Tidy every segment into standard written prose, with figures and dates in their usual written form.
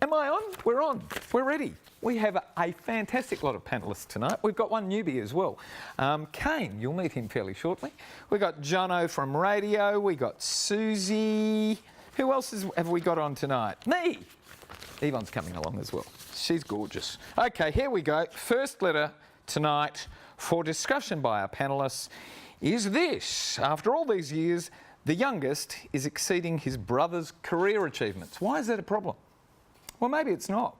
Am I on? We're on. We're ready. We have a fantastic lot of panellists tonight. We've got one newbie as well. Kane, you'll meet him fairly shortly. We've got Jono from radio. We got Suzie. Who else have we got on tonight? Me. Yvonne's coming along as well. She's gorgeous. Okay, here we go. First letter tonight for discussion by our panellists is this. After all these years, the youngest is exceeding his brother's career achievements. Why is that a problem? Well, maybe it's not.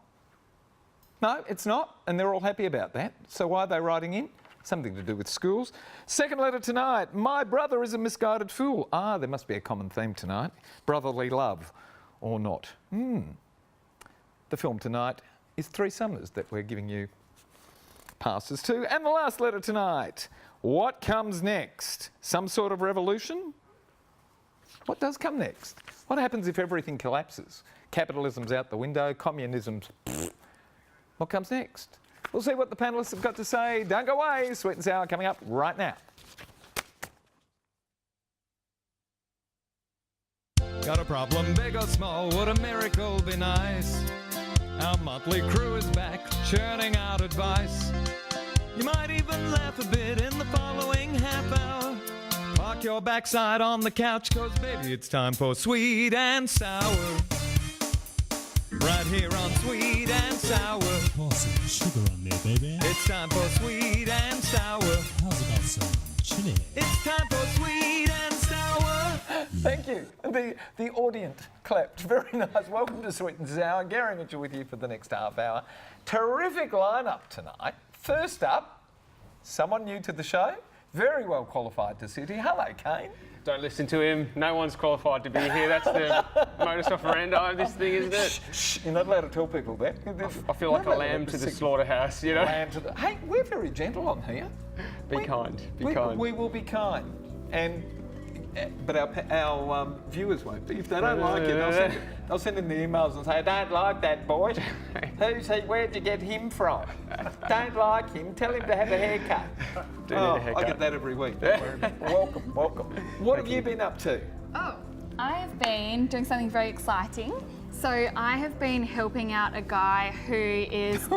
No, it's not, and they're all happy about that. So why are they writing in? Something to do with schools. Second letter tonight. My brother is a misguided fool. Ah, there must be a common theme tonight. Brotherly love, or not. The film tonight is Three Summers that we're giving you passes to. And the last letter tonight. What comes next? Some sort of revolution? What does come next? What happens if everything collapses? Capitalism's out the window, communism's... What comes next? We'll see what the panellists have got to say. Don't go away. Sweet and Sour coming up right now. Got a problem, big or small, would a miracle be nice? Our motley crew is back, churning out advice. You might even laugh a bit in the following half hour. Park your backside on the couch, cause baby it's time for Sweet and Sour. Right here on Sweet and Sour. Pour some sugar on there, baby. It's time for Sweet and Sour. How's about some chili? It's time for Sweet and Sour. Thank you. The audience clapped. Very nice. Welcome to Sweet and Sour. Gary Mitchell with you for the next half hour. Terrific lineup tonight. First up, someone new to the show. Very well qualified to sit here. Hello, Kane. Don't listen to him. No one's qualified to be here. That's the modus operandi of this thing, isn't it? Shh, you're not allowed to tell people that. I feel like a lamb to the slaughterhouse, you know? Hey, we're very gentle on here. Be kind. Be kind. We will be kind. But our viewers won't be. If they don't like it, they'll send in the emails and say, I don't like that boy. Who's he? Where'd you get him from? Don't like him. Tell him to have a haircut. Do need a haircut. I get that every week. Welcome, welcome. What have you been up to? Oh, I have been doing something very exciting. So I have been helping out a guy who is,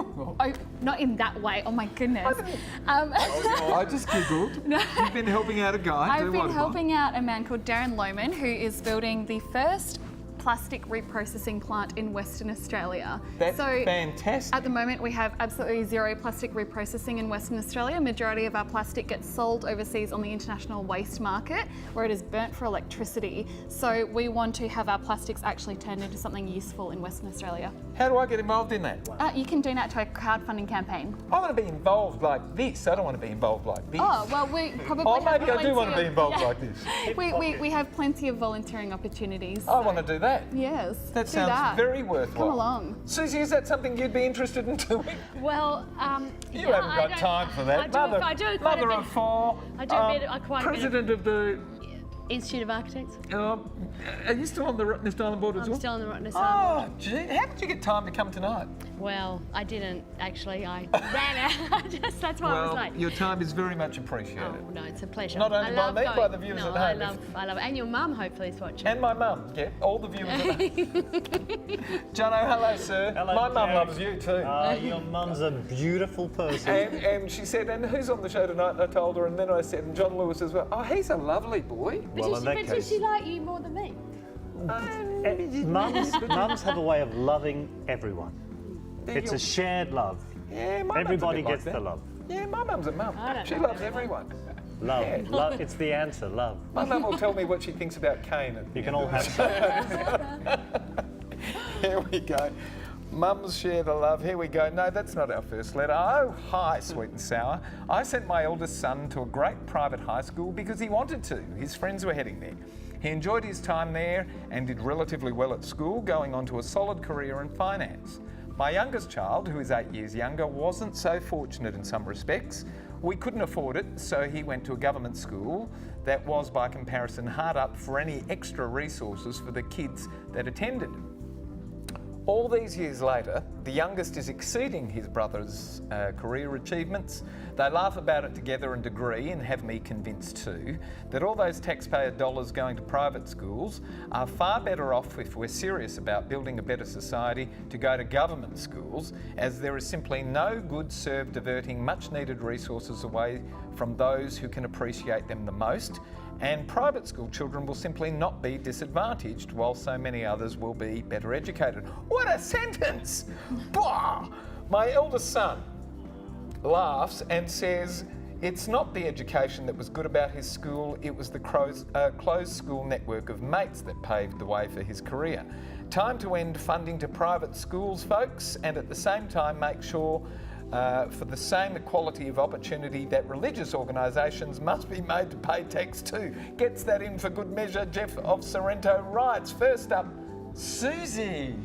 not in that way, oh my goodness. I just giggled. No. You've been helping out a guy. I've been helping out a man called Darren Lohman, who is building the first plastic reprocessing plant in Western Australia. That's fantastic. At the moment we have absolutely zero plastic reprocessing in Western Australia. Majority of our plastic gets sold overseas on the international waste market where it is burnt for electricity. So we want to have our plastics actually turned into something useful in Western Australia. How do I get involved in that? You can donate to a crowdfunding campaign. I want to be involved like this. I don't want to be involved like this. Oh, well we probably maybe I do want to be involved like this. We have plenty of volunteering opportunities. I want to do that. Yes. That sounds very worthwhile. Come along. Suzie, is that something you'd be interested in doing? Well, you haven't got time for that. I do quite mother a bit. of four. I do a bit. Quite president a bit of the Institute of Architects. Are you still on the Rottnest Island board as well? I'm still on the Rottnest Island board. Oh, gee, how did you get time to come tonight? Well, I didn't actually. I ran out. That's why I was late. Your time is very much appreciated. Oh no, it's a pleasure. Not only by me, by the viewers at home. I love it. And your mum hopefully is watching. And my mum, yeah, all the viewers at home. Jono, hello, sir. Hello, my mum loves you too. Your mum's a beautiful person. And she said, and who's on the show tonight? And I told her, and then I said, and John Lewis as well. Oh, he's a lovely boy. Well, But does she like you more than me? Mums have a way of loving everyone. It's a shared love. Yeah, my Everybody mum's a bit gets like the that. love. Yeah, my mum's a mum. She loves everyone. Love. Yeah. Love. It's the answer, love. My mum will tell me what she thinks about Kane. You can all have some. Here we go. Mums share the love. Here we go. No, that's not our first letter. Oh, hi, Sweet and Sour. I sent my eldest son to a great private high school because he wanted to. His friends were heading there. He enjoyed his time there and did relatively well at school, going on to a solid career in finance. My youngest child, who is 8 years younger, wasn't so fortunate in some respects. We couldn't afford it, so he went to a government school that was, by comparison, hard up for any extra resources for the kids that attended. All these years later, the youngest is exceeding his brother's career achievements. They laugh about it together and agree, and have me convinced too, that all those taxpayer dollars going to private schools are far better off, if we're serious about building a better society, to go to government schools, as there is simply no good served diverting much needed resources away from those who can appreciate them the most, and private school children will simply not be disadvantaged, while so many others will be better educated. What a sentence! Bah! My eldest son laughs and says it's not the education that was good about his school, it was the closed school network of mates that paved the way for his career. Time to end funding to private schools, folks, and at the same time make sure for the same equality of opportunity that religious organisations must be made to pay tax too. Gets that in for good measure. Jeff of Sorrento writes. First up, Suzie.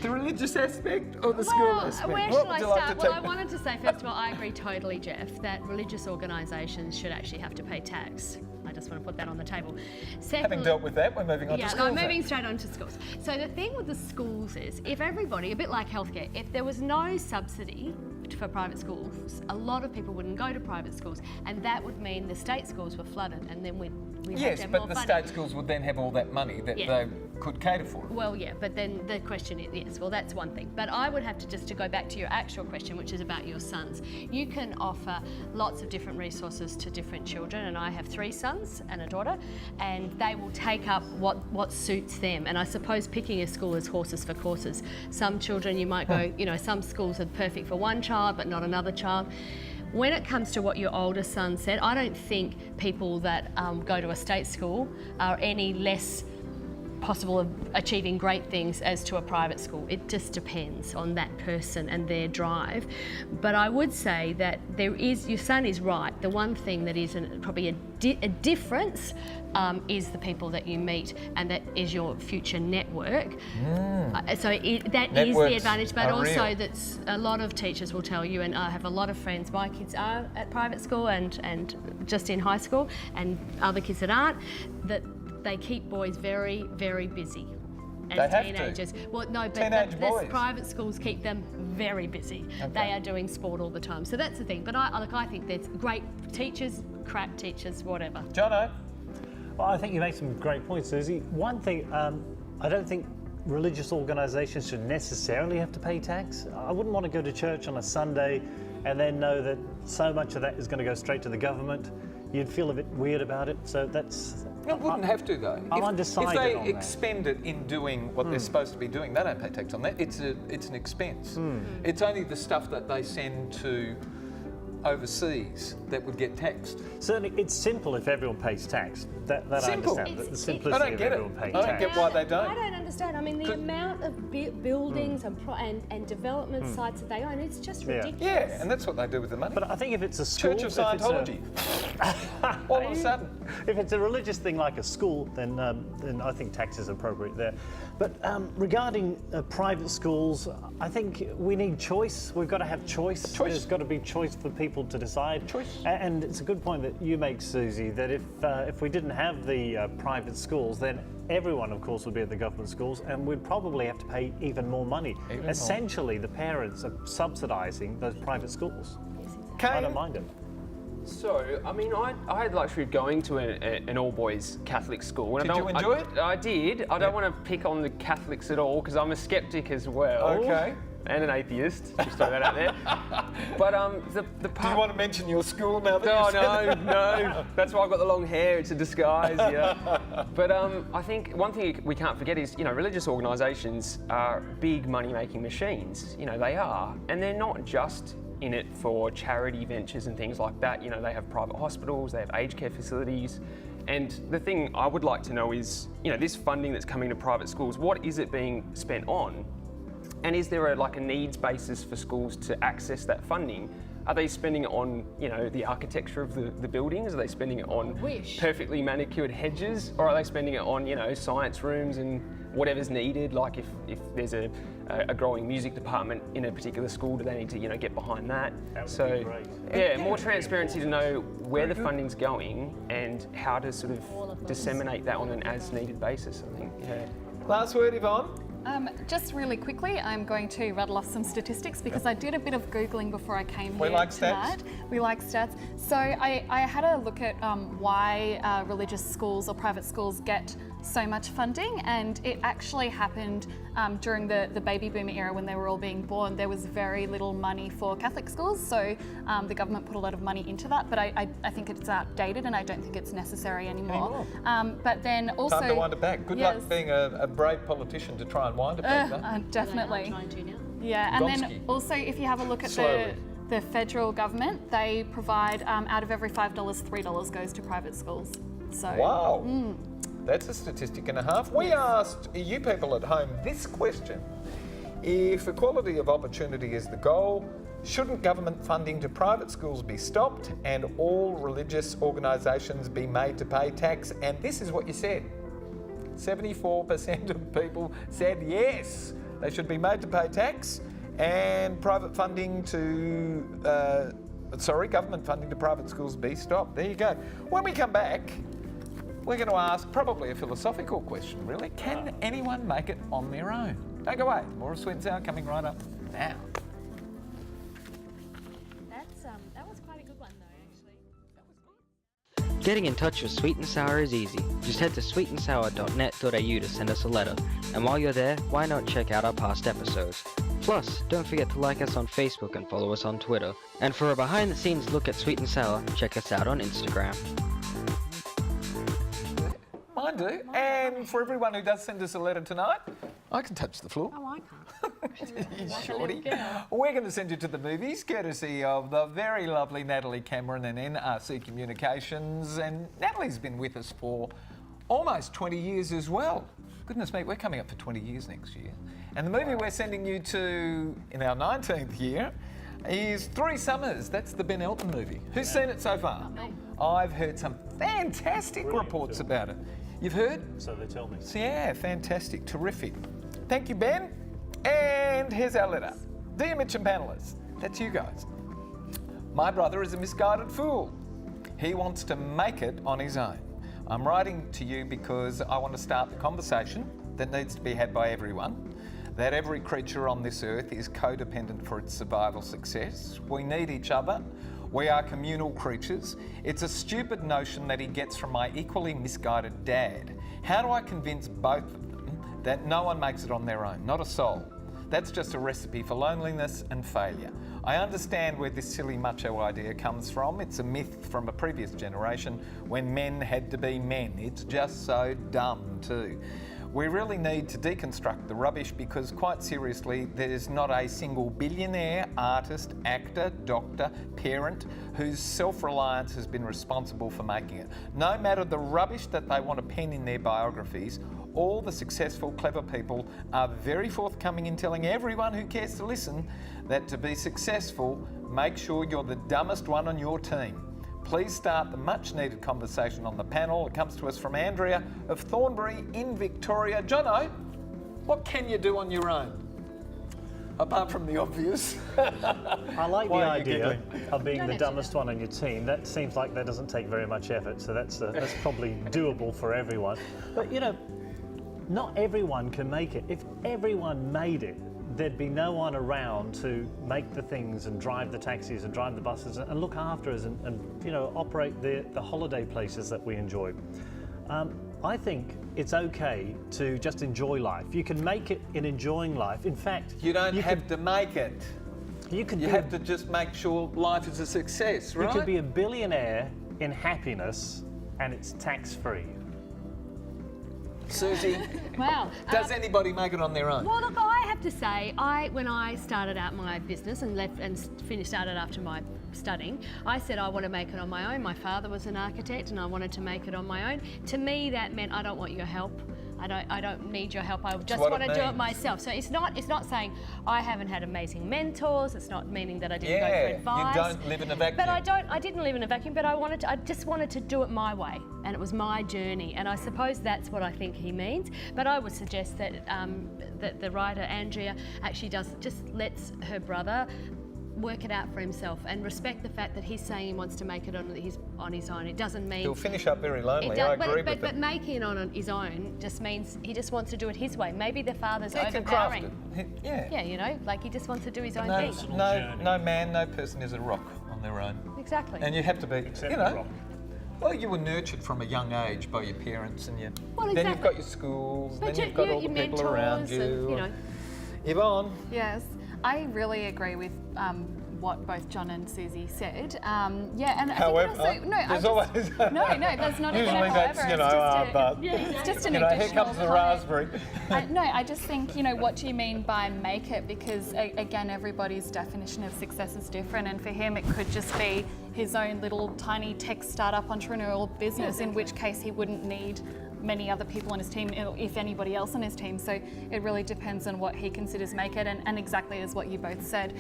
The religious aspect or the school aspect? Where What shall would I you like start? to Well, I take? wanted to say, first of all, I agree totally, Jeff, that religious organisations should actually have to pay tax. I just want to put that on the table. Secondly, Having dealt with that, we're moving on to yeah, schools. no, then. moving straight on to schools. So the thing with the schools is, if everybody, a bit like healthcare, if there was no subsidy for private schools, a lot of people wouldn't go to private schools, and that would mean the state schools were flooded, and then we'd have Yes, to have but more the funding. state schools would then have all that money that Yeah. they could cater for. Well, yeah, but then the question is, yes, well, that's one thing. But I would have to go back to your actual question, which is about your sons. You can offer lots of different resources to different children, and I have 3 sons and a daughter, and they will take up what suits them. And I suppose picking a school is horses for courses. Some children you might go, you know, some schools are perfect for one child, but not another child. When it comes to what your older son said, I don't think people that go to a state school are any less possible of achieving great things as to a private school. It just depends on that person and their drive. But I would say that your son is right. The one thing that is probably a difference is the people that you meet, and that is your future network. So that is the Networks advantage, but are also real. that's a lot of teachers will tell you, and I have a lot of friends, my kids are at private school and just in high school, and other kids that aren't, that they keep boys very, very busy as They have to. teenagers. Well, no, but Teenage boys. private schools keep them very busy. Okay. They are doing sport all the time. So that's the thing. But I think there's great teachers, crap teachers, whatever. Jono? Well, I think you make some great points, Suzie. One thing, I don't think religious organisations should necessarily have to pay tax. I wouldn't want to go to church on a Sunday and then know that so much of that is going to go straight to the government. You'd feel a bit weird about it. So that's... It wouldn't have to though. I'm If undecided they on that. expend it in doing what they're supposed to be doing, they don't pay tax on that. It's an expense. It's only the stuff that they send to overseas that would get taxed. Certainly, it's simple if everyone pays tax. That Simple. I understand. The It's- simplicity I don't of get it. everyone paying I don't tax. get why they don't. I don't understand. I mean, the amount of buildings and development sites that they own, it's just Yeah. ridiculous. Yeah, and that's what they do with the money. But I think if it's a school, Church of if it's a- Scientology. All of a sudden. If it's a religious thing like a school, then I think tax is appropriate there. But regarding private schools, I think we need choice. We've got to have choice. There's got to be choice for people to decide. Choice. And it's a good point that you make, Suzie, that if we didn't have the private schools, then everyone, of course, would be at the government schools, and we'd probably have to pay even more money. Even more. Essentially, the parents are subsidising those private schools. I don't Kane? mind it. So, I mean, I had the luxury of going to an all-boys Catholic school. And Did you enjoy it? I did. I don't want to pick on the Catholics at all, because I'm a skeptic as well. Okay. And an atheist. Just throw that out there. But the Do part... you want to mention your school now that No, you've said no. That's why I've got the long hair. It's a disguise, yeah. But I think one thing we can't forget is, religious organisations are big money-making machines. They are. And they're not just in it for charity ventures and things like that. They have private hospitals, they have aged care facilities. And the thing I would like to know is, this funding that's coming to private schools, what is it being spent on? And is there a needs basis for schools to access that funding? Are they spending it on, the architecture of the buildings? Are they spending it on perfectly manicured hedges? Or are they spending it on, science rooms and whatever's needed? Like if there's a growing music department in a particular school, do they need to, get behind that? That would So, be great. yeah, more transparency to know where the funding's going and how to sort of disseminate that on an as-needed basis, I think. Yeah. Last word, Yvonne? Just really quickly, I'm going to rattle off some statistics because I did a bit of Googling before I came We here like tonight. stats. We like stats. So I had a look at why religious schools or private schools get so much funding, and it actually happened during the baby boomer era when they were all being born. There was very little money for Catholic schools, so the government put a lot of money into that, but I think it's outdated and I don't think it's necessary anymore. But then also... Time to wind it back. Good luck being a brave politician to try and wind it back. Definitely. I'm trying to now. Yeah, and Gonski. then also if you have a look at Slowly. the federal government, they provide out of every $5, $3 goes to private schools. So Wow. That's a statistic and a half. We asked you people at home this question. If equality of opportunity is the goal, shouldn't government funding to private schools be stopped and all religious organisations be made to pay tax? And this is what you said. 74% of people said yes, they should be made to pay tax, and private funding to, government funding to private schools be stopped. There you go. When we come back, we're going to ask probably a philosophical question, really. Can anyone make it on their own? Don't go away. More of Sweet and Sour coming right up now. That was quite a good one, though, actually. Getting in touch with Sweet and Sour is easy. Just head to sweetandsour.net.au to send us a letter. And while you're there, why not check out our past episodes? Plus, don't forget to like us on Facebook and follow us on Twitter. And for a behind-the-scenes look at Sweet and Sour, check us out on Instagram. Mine do. And for everyone who does send us a letter tonight, I can touch the floor. Oh, I can't. Shorty. We're going to send you to the movies, courtesy of the very lovely Natalie Cameron and NRC Communications. And Natalie's been with us for almost 20 years as well. Goodness me, we're coming up for 20 years next year. And the movie we're sending you to in our 19th year is Three Summers. That's the Ben Elton movie. Who's seen it so far? I've heard some fantastic reports about it. You've heard? So they tell me. So yeah, fantastic, terrific. Thank you, Ben. And here's our letter. Dear Mitch and panellists, that's you guys. My brother is a misguided fool. He wants to make it on his own. I'm writing to you because I want to start the conversation that needs to be had by everyone, that every creature on this earth is codependent for its survival success. We need each other. We are communal creatures. It's a stupid notion that he gets from my equally misguided dad. How do I convince both of them that no one makes it on their own, not a soul? That's just a recipe for loneliness and failure. I understand where this silly macho idea comes from. It's a myth from a previous generation when men had to be men. It's just so dumb too. We really need to deconstruct the rubbish because, quite seriously, there's not a single billionaire, artist, actor, doctor, parent whose self-reliance has been responsible for making it. No matter the rubbish that they want to pen in their biographies, all the successful, clever people are very forthcoming in telling everyone who cares to listen that to be successful, make sure you're the dumbest one on your team. Please start the much-needed conversation on the panel. It comes to us from Andrea of Thornbury in Victoria. Jono, what can you do on your own? Apart from the obvious. I like the Why are you idea giggling? of being the dumbest one on your team. That seems like that doesn't take very much effort, so that's probably doable for everyone. But you know, not everyone can make it. If everyone made it, there'd be no one around to make the things and drive the taxis and drive the buses and look after us and you know, operate the holiday places that we enjoy. I think it's okay to just enjoy life. You can make it in enjoying life. In fact, You don't have to make it. you can You be have to just make sure life is a success, right? you could be a billionaire in happiness and it's tax-free. Suzie, Wow. does anybody make it on their own? Well, look, I have to say, when I started out my business and left and started after my studying, I said I want to make it on my own. My father was an architect and I wanted to make it on my own. To me, that meant I don't want your help. I don't need your help. I just what want it to do it means. myself. So it's not saying I haven't had amazing mentors. It's not meaning that I didn't go for Yeah, advice. you don't live in a vacuum. But I didn't live in a vacuum, but I just wanted to do it my way, and it was my journey, and I suppose that's what I think he means. But I would suggest that that the writer Andrea actually just lets her brother work it out for himself and respect the fact that he's saying he wants to make it on his own. It doesn't mean He'll finish up very lonely. it I does, agree but with making it on his own just means he just wants to do it his way. Maybe the father's He can craft overpowering. it. Yeah. Yeah, you know, like he just wants to do his own No, thing. no man, no person is a rock on their own. Exactly. And you have to be, Except you the know. rock. Well, you were nurtured from a young age by your parents, and Well, then you've exactly. got your schools, But then you've got all the your people around mentors you. and, you know. Yvonne, Yes, I really agree with what both John and Susie said. Yeah, and however, I think it also, there's always no, there's not even usually a that's, however. you know, it's just an you know, here additional comes the comment. raspberry. No, I just think, you know, what do you mean by make it? Because again, everybody's definition of success is different, and for him, it could just be his own little tiny tech startup entrepreneurial business, in which case he wouldn't need many other people on his team, if anybody else on his team. So it really depends on what he considers make it, and exactly as what you both said.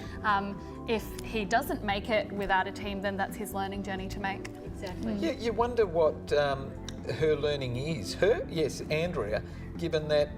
If he doesn't make it without a team, then that's his learning journey to make. Exactly. You wonder what her learning is. Yes, Andrea, given that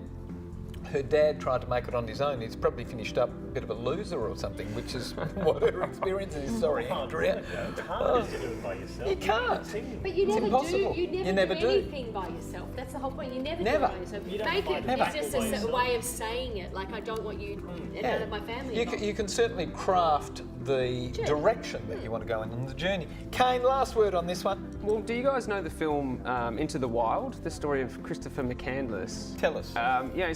her dad tried to make it on his own, he's probably finished up a bit of a loser or something, which is what her experience is. Sorry, Andrea. It's hard to do it by yourself. You can't. But you It's never impossible. do. You never, You never do do. anything by yourself. That's the whole point. You never, Never. do it by yourself. You don't Make find it. it It's just by a yourself. way of saying it. Like I don't want you none of my family. You involved. you can certainly craft the direction that you want to go in the journey. Kane, last word on this one. Well, do you guys know the film Into the Wild, the story of Christopher McCandless? Tell us.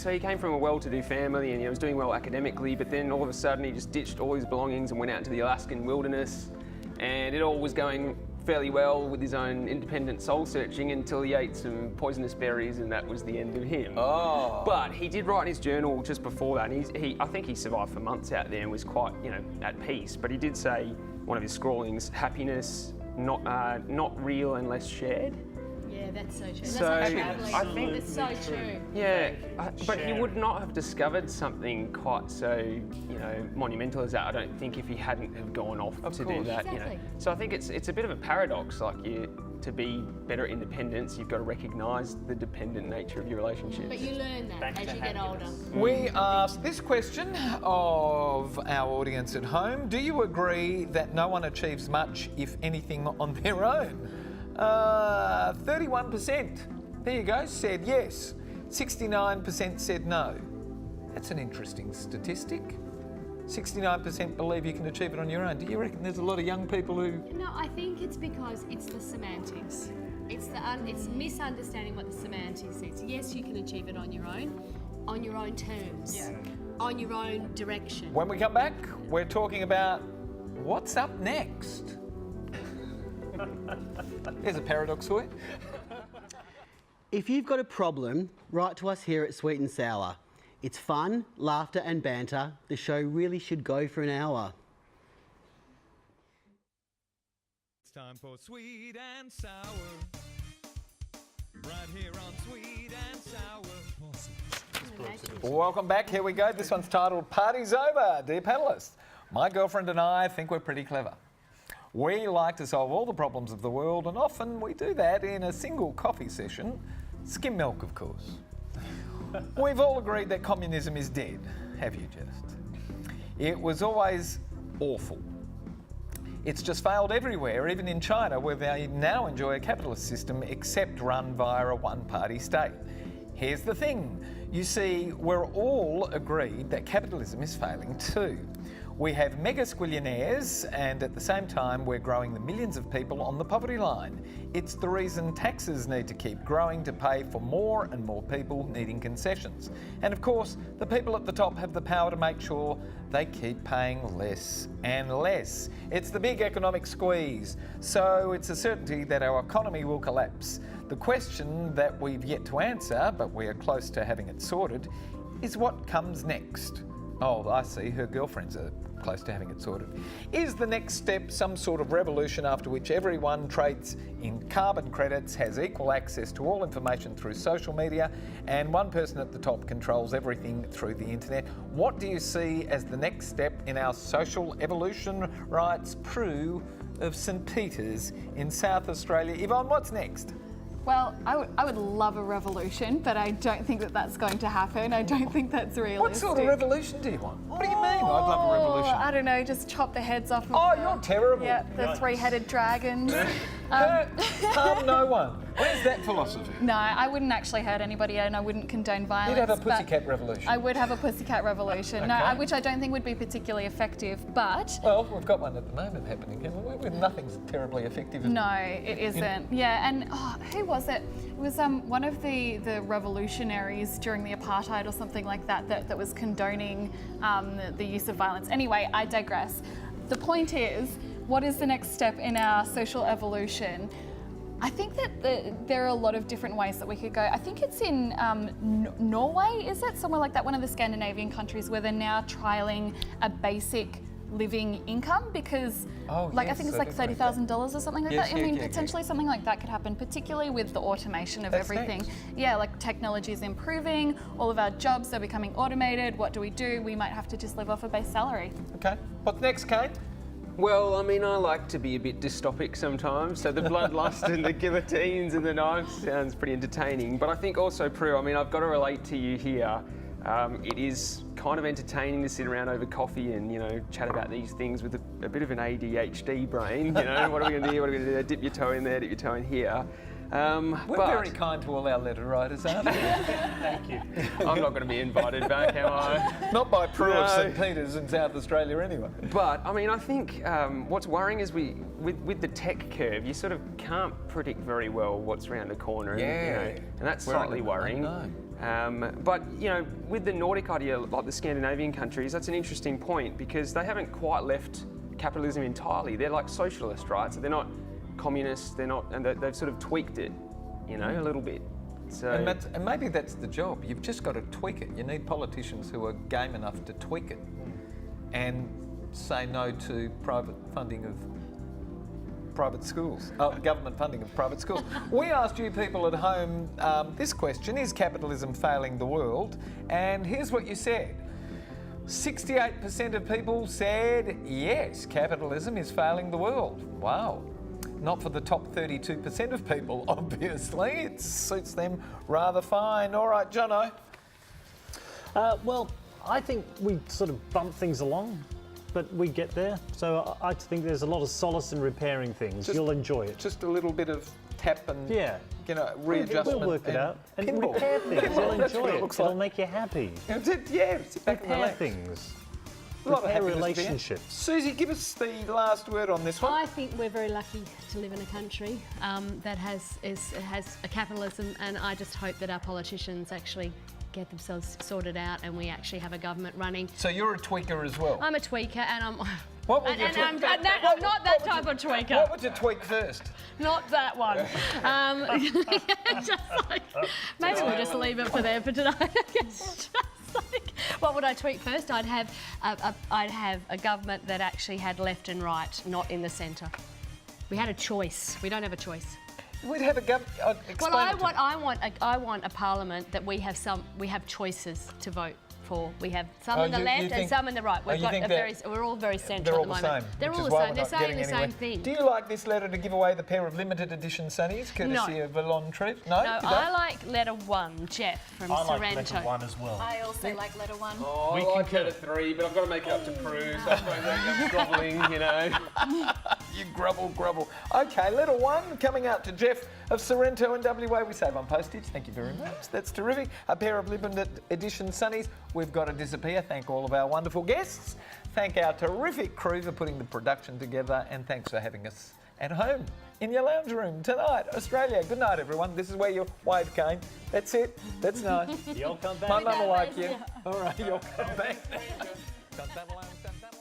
So he came from a well-to-do family and he was doing well academically, but then all of a sudden he just ditched all his belongings and went out into the Alaskan wilderness, and it all was going fairly well with his own independent soul searching until he ate some poisonous berries, and that was the end of him. Oh. But he did write in his journal just before that, and I think he survived for months out there and was quite, at peace. But he did say, one of his scrawlings, happiness not real unless shared. Yeah, that's so true. So, That's like traveling. I think- It's so true. Yeah, but he Share. would not have discovered something quite so, monumental as that, I don't think, if he hadn't have gone off to do course. that. Exactly. So I think it's a bit of a paradox. Like to be better at independence, you've got to recognise the dependent nature of your relationship. But you learn that Back as to you get older. happiness. We asked this question of our audience at home. Do you agree that no one achieves much, if anything, on their own? 31%, there you go, said yes. 69% said no. That's an interesting statistic. 69% believe you can achieve it on your own. Do you reckon there's a lot of young people who... No, I think it's because it's the semantics. It's misunderstanding what the semantics is. Yes, you can achieve it on your own terms, on your own direction. When we come back, we're talking about what's up next. There's a paradox for you. If you've got a problem, write to us here at Sweet and Sour. It's fun, laughter and banter. The show really should go for an hour. It's time for Sweet and Sour. Right here on Sweet and Sour. Welcome back, here we go. This one's titled Party's Over, dear panellists. My girlfriend and I think we're pretty clever. We like to solve all the problems of the world, and often we do that in a single coffee session. Skim milk, of course. We've all agreed that communism is dead, have you just? It was always awful. It's just failed everywhere, even in China, where they now enjoy a capitalist system except run via a one-party state. Here's the thing. You see, we're all agreed that capitalism is failing too. We have mega squillionaires, and at the same time we're growing the millions of people on the poverty line. It's the reason taxes need to keep growing to pay for more and more people needing concessions. And of course, the people at the top have the power to make sure they keep paying less and less. It's the big economic squeeze, so it's a certainty that our economy will collapse. The question that we've yet to answer, but we are close to having it sorted, is what comes next? Oh, I see, her girlfriends are close to having it sorted. Is the next step some sort of revolution after which everyone trades in carbon credits, has equal access to all information through social media, and one person at the top controls everything through the internet? What do you see as the next step in our social evolution? Writes Prue of St Peters in South Australia. Yvonne, what's next? Well, I would love a revolution, but I don't think that that's going to happen. I don't think that's realistic. What sort of revolution do you want? What do you mean? I'd love a revolution. I don't know, just chop the heads off of You're terrible. Yeah, the three-headed dragons. Harm no one. Where's that philosophy? No, I wouldn't actually hurt anybody and I wouldn't condone violence. You'd have a but pussycat revolution. I would have a pussycat revolution, which I don't think would be particularly effective, but... Well, we've got one at the moment happening, haven't we? With nothing's terribly effective. No, it isn't. Yeah, and who was it? It was one of the revolutionaries during the apartheid or something like that was condoning the use of violence. Anyway, I digress. The point is, what is the next step in our social evolution? I think that there are a lot of different ways that we could go. I think it's in Norway, is it? Somewhere like that, one of the Scandinavian countries where they're now trialling a basic living income because I think it's like $30,000 or something like that. I mean, potentially something like that could happen, particularly with the automation of everything. Next. Yeah, like technology is improving, all of our jobs are becoming automated. What do? We might have to just live off a base salary. Okay. What's next, Kane? Well, I mean, I like to be a bit dystopic sometimes, so the bloodlust and the guillotines and the knives sounds pretty entertaining. But I think also, Prue, I mean, I've got to relate to you here. It is kind of entertaining to sit around over coffee and, chat about these things with a bit of an ADHD brain. What are we going to do? What are we going to do? Dip your toe in there, dip your toe in here. We're very kind to all our letter writers, aren't we? Thank you. I'm not going to be invited back, am I? Not by Prue of No. St Peters in South Australia anyway. But, I mean, I think what's worrying is with the tech curve, you sort of can't predict very well what's around the corner. And that's slightly worrying. But, with the Nordic idea, like the Scandinavian countries, that's an interesting point because they haven't quite left capitalism entirely. They're like socialist, right? So they're not communists, and they've sort of tweaked it, a little bit. So And maybe that's the job. You've just got to tweak it. You need politicians who are game enough to tweak it and say no to private funding of private schools, government funding of private schools. We asked you people at home this question: is capitalism failing the world? And here's what you said. 68% of people said yes, capitalism is failing the world. Wow. Not for the top 32% of people, obviously. It suits them rather fine. All right, Jono. Well, I think we sort of bump things along, but we get there. So I think there's a lot of solace in repairing things. You'll enjoy it. Just a little bit of tap and readjustment. We'll work it out. And pinball. repair things. You'll That's enjoy what it. looks It'll like. make you happy. Yeah, sit back and Repair relax. things. A lot of Repair happiness to be in. relationships. Suzie, give us the last word on this one. I think we're very lucky to live in a country that has a capitalism, and I just hope that our politicians actually get themselves sorted out and we actually have a government running. So you're a tweaker as well. I'm a tweaker, and I'm. What would you and tweak? I'm not that type of tweaker. What would you tweak first? Not that one. Just like, maybe we'll just leave it for there for tonight. It's just like, what would I tweak first? I'd have a government that actually had left and right, not in the centre. We had a choice. We don't have a choice. We'd have a government. Well, I want a parliament that we have choices to vote for. We have some on the left and some on the right. We're all very central at the moment. They're all the same. They're saying the same thing. Do you like this letter to give away the pair of limited edition sunnies, courtesy of Yvonne Trev? No, No, you don't? I like letter 1, Jeff from I Sorrento. like letter 1 as well. I also like letter 1. Oh, I like letter 3, but I've got to make it up to Prue, so I'm grovelling, You grubble. Okay, letter 1 coming out to Jeff of Sorrento and WA. We save on postage. Thank you very much. That's terrific. A pair of limited edition sunnies. We've got to disappear. Thank all of our wonderful guests. Thank our terrific crew for putting the production together, and thanks for having us at home in your lounge room tonight. Australia, good night, everyone. This is where you wave, Kane. That's it. That's nice. You'll come back. My mum will like you. All right, you'll come back. Dun, dun, dun, dun, dun.